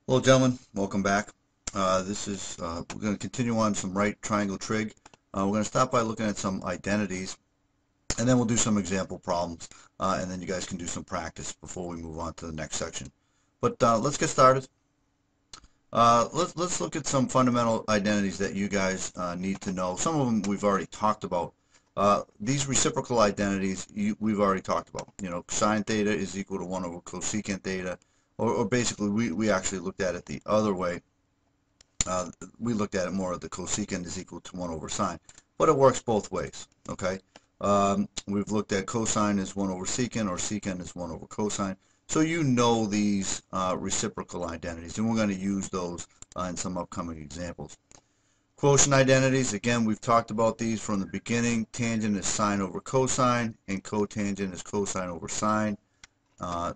Hello gentlemen, welcome back. We're going to continue on some right triangle trig. We're going to start by looking at some identities, and then we'll do some example problems, and then you guys can do some practice before we move on to the next section. But let's get started. Let's look at some fundamental identities that you guys need to know. Some of them we've already talked about. These reciprocal identities we've already talked about. You know, sine theta is equal to 1 over cosecant theta, or basically we actually looked at it the other way. We looked at it more of the cosecant is equal to 1 over sine, but it works both ways. Okay. We've looked at cosine is 1 over secant, or secant is 1 over cosine. So you know these reciprocal identities, and we're going to use those in some upcoming examples. Quotient identities, again, we've talked about these from the beginning. Tangent is sine over cosine, and cotangent is cosine over sine.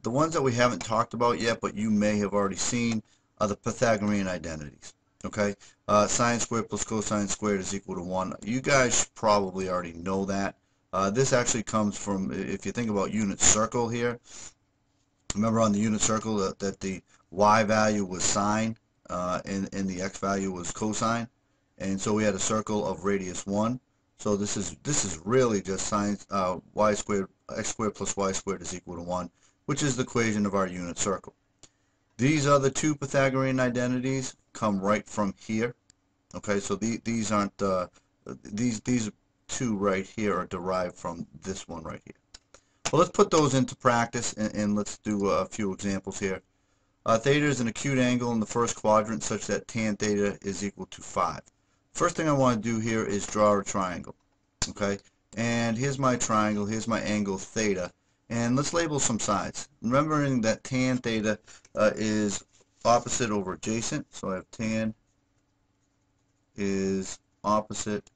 The ones that we haven't talked about yet, but you may have already seen, are the Pythagorean identities. Okay, sine squared plus cosine squared is equal to 1. You guys probably already know that. This actually comes from, if you think about unit circle here, remember on the unit circle that the y value was sine and the x value was cosine, and so we had a circle of radius 1. So this is really just sine y squared x squared plus y squared is equal to 1, which is the equation of our unit circle. These other two Pythagorean identities come right from here. Okay, so these aren't these two right here are derived from this one right here. Well, let's put those into practice, and let's do a few examples here. Theta is an acute angle in the first quadrant such that tan theta is equal to 5. First thing I want to do here is draw a triangle. Okay, and here's my triangle, here's my angle theta, and let's label some sides. Remembering that tan theta is opposite over adjacent, so I have tan is opposite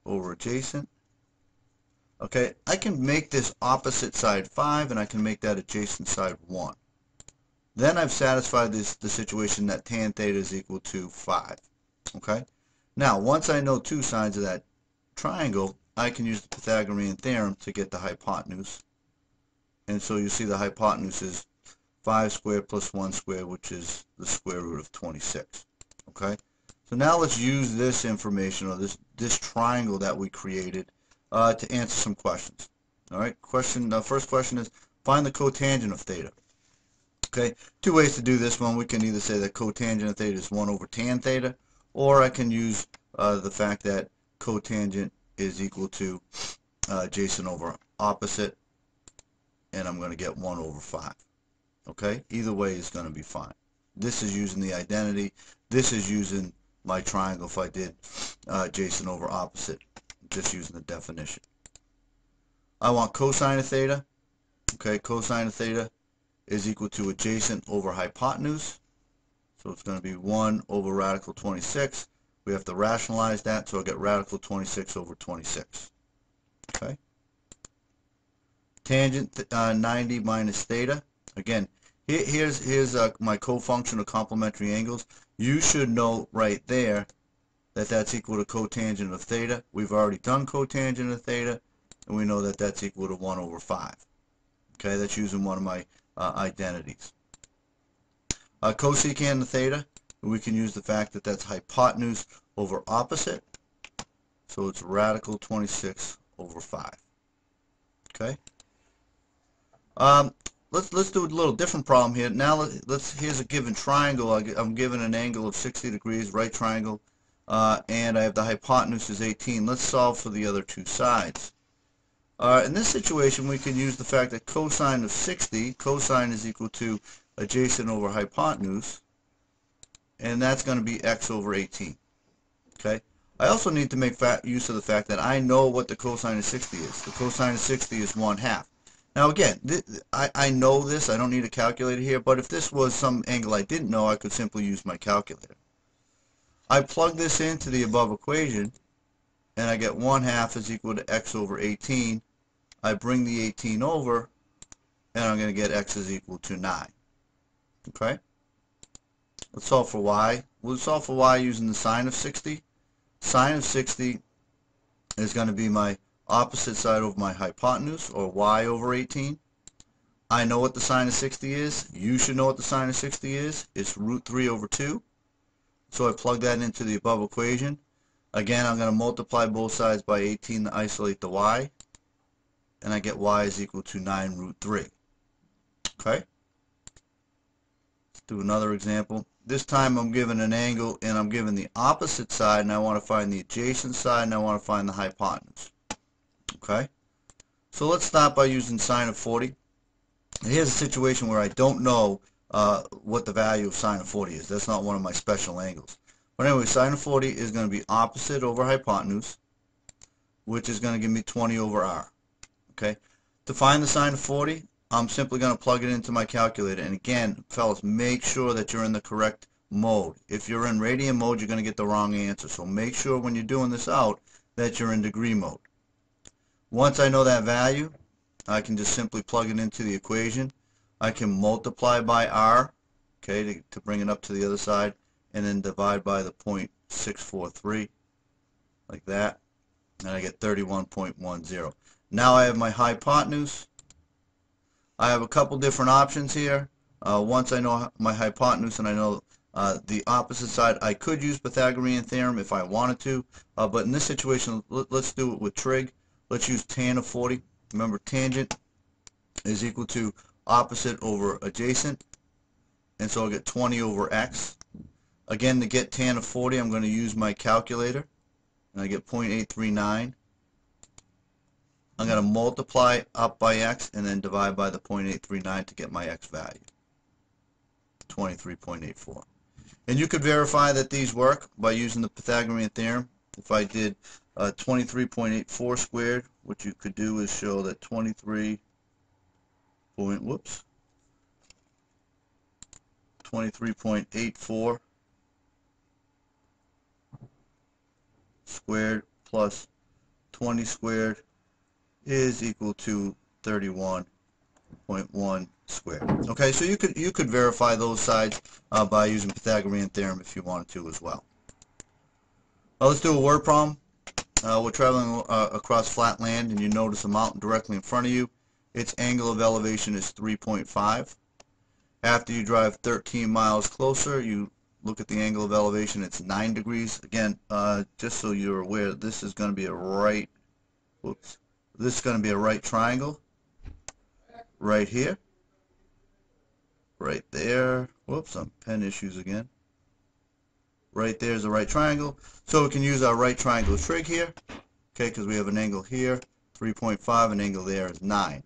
over adjacent. Okay, I can make this opposite side 5, and I can make that adjacent side 1. Then I've satisfied the situation that tan theta is equal to 5. Okay, now once I know two sides of that triangle, I can use the Pythagorean theorem to get the hypotenuse. And so you see the hypotenuse is 5 squared plus 1 squared, which is the square root of 26. Okay, so now let's use this information, or this triangle that we created, to answer some questions. All right, first question is, find the cotangent of theta. Okay, two ways to do this one. We can either say that cotangent of theta is 1 over tan theta, or I can use the fact that cotangent is equal to adjacent over opposite, and I'm going to get 1 over 5. Okay, either way is going to be fine. This is using the identity. This is using my triangle if I did adjacent over opposite, just using the definition. I want cosine of theta. Okay, cosine of theta is equal to adjacent over hypotenuse. So it's going to be 1 over radical 26. We have to rationalize that, so I'll get radical 26 over 26. Okay. Tangent 90 minus theta. Again, here's my cofunction of complementary angles. You should know right there that that's equal to cotangent of theta. We've already done cotangent of theta, and we know that that's equal to 1 over 5. Okay, that's using one of my identities. Cosecant of theta, we can use the fact that that's hypotenuse over opposite, so it's radical 26 over 5. Okay. Let's do a little different problem here. Now here's a given triangle. I'm given an angle of 60 degrees, right triangle, and I have the hypotenuse is 18. Let's solve for the other two sides. In this situation, we can use the fact that cosine of 60, cosine is equal to adjacent over hypotenuse, and that's going to be x over 18. Okay. I also need to make use of the fact that I know what the cosine of 60 is. The cosine of 60 is 1/2. Now again, I know this. I don't need a calculator here, but if this was some angle I didn't know, I could simply use my calculator. I plug this into the above equation, and I get 1/2 is equal to x over 18. I bring the 18 over, and I'm going to get x is equal to 9. Okay? Let's solve for y. We'll solve for y using the sine of 60. Sine of 60 is going to be my opposite side over my hypotenuse, or y over 18. I know what the sine of 60 is. You should know what the sine of 60 is. It's root 3 over 2. So I plug that into the above equation. Again, I'm going to multiply both sides by 18 to isolate the y. And I get y is equal to 9 root 3. Okay? Let's do another example. This time I'm given an angle and I'm given the opposite side, and I want to find the adjacent side, and I want to find the hypotenuse. Okay? So let's start by using sine of 40. Here's a situation where I don't know what the value of sine of 40 is. That's not one of my special angles. But anyway, sine of 40 is going to be opposite over hypotenuse, which is going to give me 20 over r. Okay? To find the sine of 40, I'm simply going to plug it into my calculator. And again, fellas, make sure that you're in the correct mode. If you're in radian mode, you're going to get the wrong answer. So make sure when you're doing this out that you're in degree mode. Once I know that value, I can just simply plug it into the equation. I can multiply by r, okay, to bring it up to the other side, and then divide by the 0.643, like that, and I get 31.10. Now I have my hypotenuse. I have a couple different options here. Once I know my hypotenuse and I know the opposite side, I could use Pythagorean theorem if I wanted to, but in this situation, let's do it with trig. Let's use tan of 40. Remember, tangent is equal to opposite over adjacent, and so I'll get 20 over x. Again, to get tan of 40, I'm going to use my calculator, and I get 0.839. I'm going to multiply up by x and then divide by the 0.839 to get my x value, 23.84. And you could verify that these work by using the Pythagorean theorem. If I did 23.84 squared, what you could do is show that 23.84 squared plus 20 squared is equal to 31.1 squared. Okay, so you could verify those sides by using Pythagorean theorem if you wanted to as well. Let's do a word problem. We're traveling across flat land, and you notice a mountain directly in front of you. Its angle of elevation is 3.5. After you drive 13 miles closer, you look at the angle of elevation. It's 9 degrees. Again, just so you're aware, this is going to be a right. Whoops. This is going to be a right triangle. Right here. Right there. Whoops, I'm pen issues again. Right there is a right triangle. So we can use our right triangle trig here, okay, because we have an angle here, 3.5, an angle there is 9.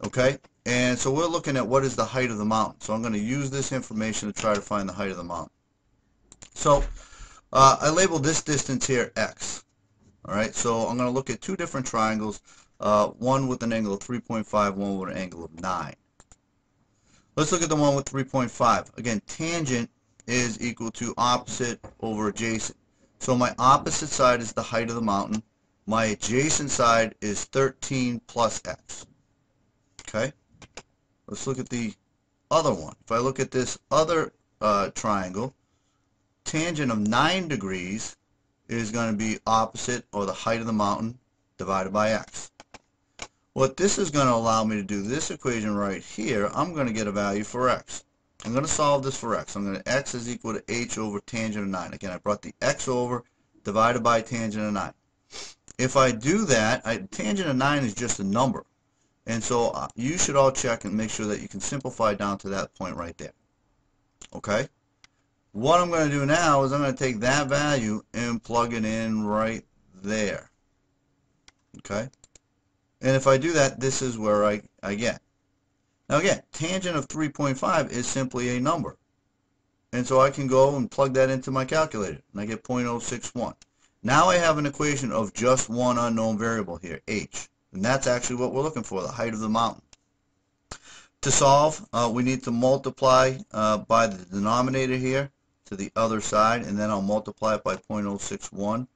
Okay, and so we're looking at what is the height of the mountain. So I'm going to use this information to try to find the height of the mountain. So I labeled this distance here x. Alright, so I'm going to look at two different triangles, one with an angle of 3.5, one with an angle of 9. Let's look at the one with 3.5. Again, tangent is equal to opposite over adjacent. So my opposite side is the height of the mountain. My adjacent side is 13 plus x. Okay? Let's look at the other one. If I look at this other triangle, tangent of 9 degrees is going to be opposite, or the height of the mountain, divided by x. What this is going to allow me to do, this equation right here, I'm going to get a value for x. I'm going to solve this for x. I'm going to x is equal to h over tangent of 9. Again, I brought the x over, divided by tangent of 9. If I do that, tangent of 9 is just a number. And so you should all check and make sure that you can simplify down to that point right there. Okay? What I'm going to do now is I'm going to take that value and plug it in right there. Okay? And if I do that, this is where I get. Now again, tangent of 3.5 is simply a number. And so I can go and plug that into my calculator, and I get 0.061. Now I have an equation of just one unknown variable here, h. And that's actually what we're looking for, the height of the mountain. To solve, we need to multiply by the denominator here to the other side, and then I'll multiply it by 0.061.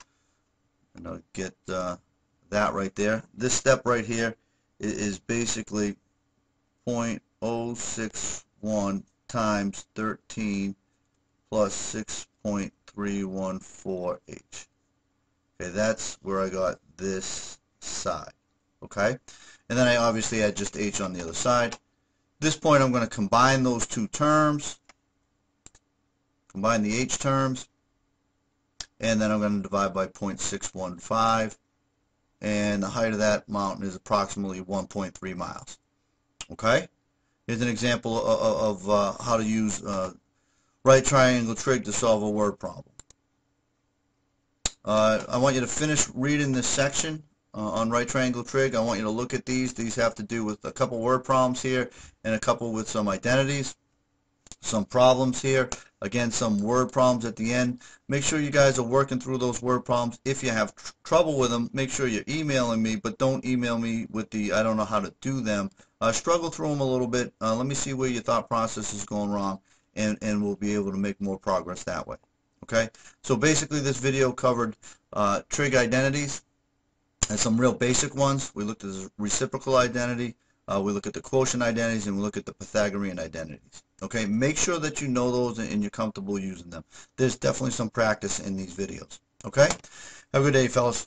And I'll get that right there. This step right here is basically 0.061 times 13 plus 6.314h. Okay, that's where I got this side. Okay, and then I obviously add just h on the other side. this point, I'm going to combine those two terms, combine the h terms, and then I'm going to divide by 0.615, and the height of that mountain is approximately 1.3 miles. Okay? Here's an example of how to use right triangle trig to solve a word problem. I want you to finish reading this section on right triangle trig. I want you to look at these. These have to do with a couple word problems here and a couple with some identities, some problems here. Again, some word problems at the end. Make sure you guys are working through those word problems. If you have trouble with them, make sure you're emailing me, but don't email me with the I don't know how to do them. Struggle through them a little bit. Let me see where your thought process is going wrong, and we'll be able to make more progress that way. Okay, so basically this video covered trig identities and some real basic ones. We looked at the reciprocal identity, we look at the quotient identities, and we look at the Pythagorean identities. Okay, make sure that you know those and you're comfortable using them. There's definitely some practice in these videos. Okay, have a good day, fellas.